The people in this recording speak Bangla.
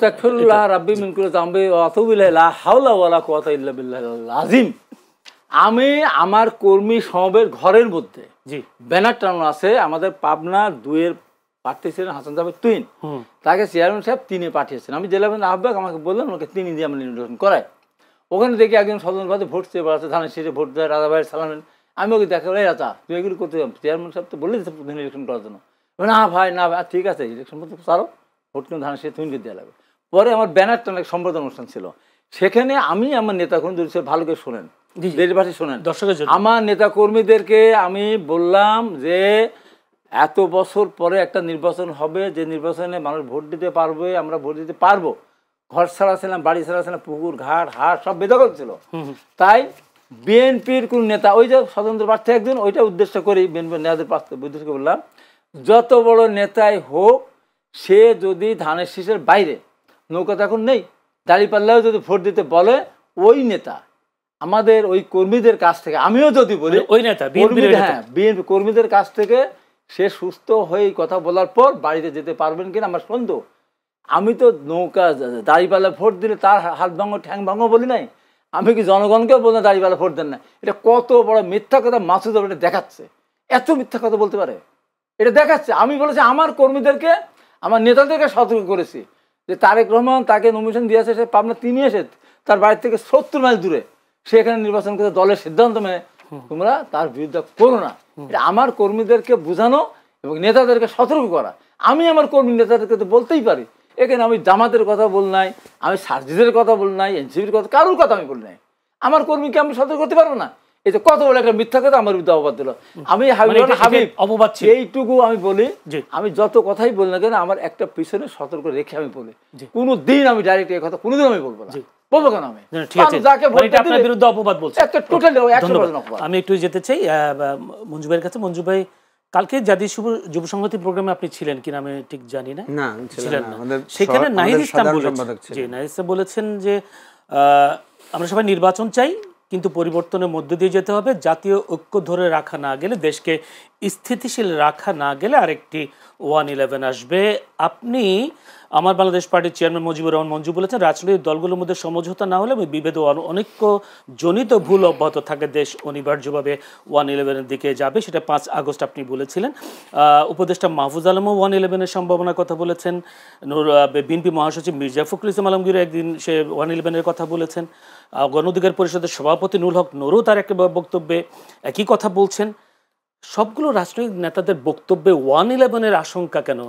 আস্তাগফিরুল্লাহ রাব্বি মিন কুল্লি যামবি ওয়া আতুবু ইলাইহি লা হাওলা ওয়ালা কুওয়াতা ইল্লা বিল্লাহিল আযীম। আমি আমার কর্মী সমাবের ঘরের মধ্যে জি ব্যানার টানানো আছে। আমাদের পাবনা 2 এর প্রার্থী ছিলেন হাসান জাবেদ তুহিন, তাকে চেয়ারম্যান সাহেব 3 এ পাঠিয়েছেন। আমি জেলা আহ্বায়ক, আমাকে বললেন ওকে 3 দিয়ে আমরা নির্বাচন করাই। ওখানে দেখি একজন স্বতন্ত্রভাবে ভোট চেয়ে বেড়াচ্ছে, ধানের শীষে ভোট দেয়, রাজা ভাইয়ের সালামেন। আমি ওকে দেখা এই রাজা তুই এগুলো করতে চেয়ারম্যান সাহেব তো বলে দিচ্ছে প্রধান ইলেকশন করার জন্য। না ভাই না ভাই ঠিক আছে, ইলেকশন করতে চারো, ভোট কিন্তু ধানের শীষে তুহিনকে দেওয়া লাগবে। পরে আমার ব্যানার টানা সম্বর্ধনা অনুষ্ঠান ছিল, সেখানে আমি আমার নেতা কর্মীদের ভালো করে শোনেন, দেশবাসী শোনেন, আমার নেতা কর্মীদেরকে আমি বললাম যে এত বছর পরে একটা নির্বাচন হবে, যে নির্বাচনে মানুষ ভোট দিতে পারবে, আমরা ভোট দিতে পারবো। ঘর ছাড়া ছিলাম, বাড়ি ছাড়া ছিলাম, পুকুর ঘাট হাট সব বেদখল ছিল। তাই বিএনপির কোন নেতা, ওই যে স্বতন্ত্র প্রার্থী একজন, ওইটা উদ্দেশ্য করেই বিএনপির নেতাদের উদ্দেশ্য করে বললাম, যত বড় নেতাই হোক সে যদি ধানের শীষের বাইরে, নৌকা তো এখন নেই, দাঁড়িপাল্লাও যদি ভোট দিতে বলে, ওই নেতা আমাদের ওই কর্মীদের কাছ থেকে, আমিও যদি বলি ওই নেতা হ্যাঁ বিএনপি কর্মীদের কাছ থেকে সে সুস্থ হয়ে কথা বলার পর বাড়িতে যেতে পারবেন কিনা আমার সন্দেহ। আমি তো নৌকা দাঁড়িপাল্লা ভোট দিলে তার হাত ভাঙো ঠ্যাং ভাঙো বলি নাই, আমি কি জনগণকেও বললাম দাঁড়িপাল্লা ভোট দেন না। এটা কত বড় মিথ্যা কথা মাসুদ এটা দেখাচ্ছে, এত মিথ্যা কথা বলতে পারে, এটা দেখাচ্ছে। আমি বলেছি আমার কর্মীদেরকে, আমার নেতাদেরকে সতর্ক করেছি যে তারেক রহমান তাকে নমিনেশন দিয়েছে, সে পাবনা 3 এসে তার বাড়ি থেকে 70 মাইল দূরে, সে এখানে নির্বাচন করতে দলের সিদ্ধান্ত মেনে তোমরা তার বিরুদ্ধে করো না। এটা আমার কর্মীদেরকে বোঝানো এবং নেতাদেরকে সতর্ক করা। আমি আমার কর্মী নেতাদেরকে তো বলতেই পারি, এখানে আমি জামাতের কথা বল নাই, আমি সার্জিদের কথা বল নাই, এনসিপির কথা, কারোর কথা আমি বলি নাই। আমার কর্মীকে আমি সতর্ক করতে পারবো না? এই যে কত বড় একটা মিথ্যা কথা আমার বিরুদ্ধে অপবাদ দিল। আমি অপবাদ এইটুকু আমি বলি, আমি যত কথাই বলি না কেন আমার একটা পিছনে সতর্ক রেখে আমি বলি, কোনো দিন আমি ডাইরেক্ট এই কথা কোনোদিন আমি বলবো না। বলবো কেন? আমি আপনার বিরুদ্ধে অপবাদ বলছি। আমি একটু যেতে চাই মঞ্জু ভাইয়ের কাছে। মঞ্জু ভাই, কালকে জাতীয় যুব সংহতি প্রোগ্রামে আপনি ছিলেন কিনা আমি ঠিক জানি না, ছিলেন না। সেখানে নাহিদ ইসলাম বলেছেন যে আমরা সবাই নির্বাচন চাই, কিন্তু পরিবর্তনের মধ্যে দিয়ে যেতে হবে, জাতীয় ঐক্য ধরে রাখা না গেলে, দেশকে স্থিতিশীল রাখা না গেলে আরেকটি 1-11 আসবে। আপনি আমার বাংলাদেশ পার্টির চেয়ারম্যান মুজিবুর রহমান মঞ্জু বলেছেন, রাজনৈতিক দলগুলোর মধ্যে সমঝোতা না হলে বিভেদ অনৈক্য জনিত ভুল অব্যাহত থাকে, দেশ অনিবার্যভাবে 1-11-এর দিকে যাবে। সেটা 5 আগস্ট আপনি বলেছিলেন। উপদেষ্টা মাহফুজ আলমও 1-11-এর সম্ভাবনার কথা বলেছেন। বিএনপি মহাসচিব মির্জা ফখরুল ইসলাম আলমগীর একদিন সে 1-11-এর কথা বলেছেন। গণ অধিকার পরিষদের সভাপতি নুরুল হক নুরও তার একটা বক্তব্যে একই কথা বলছেন। সবগুলো রাজনৈতিক নেতাদের বক্তব্যে 1-11-এর আশঙ্কা কেন?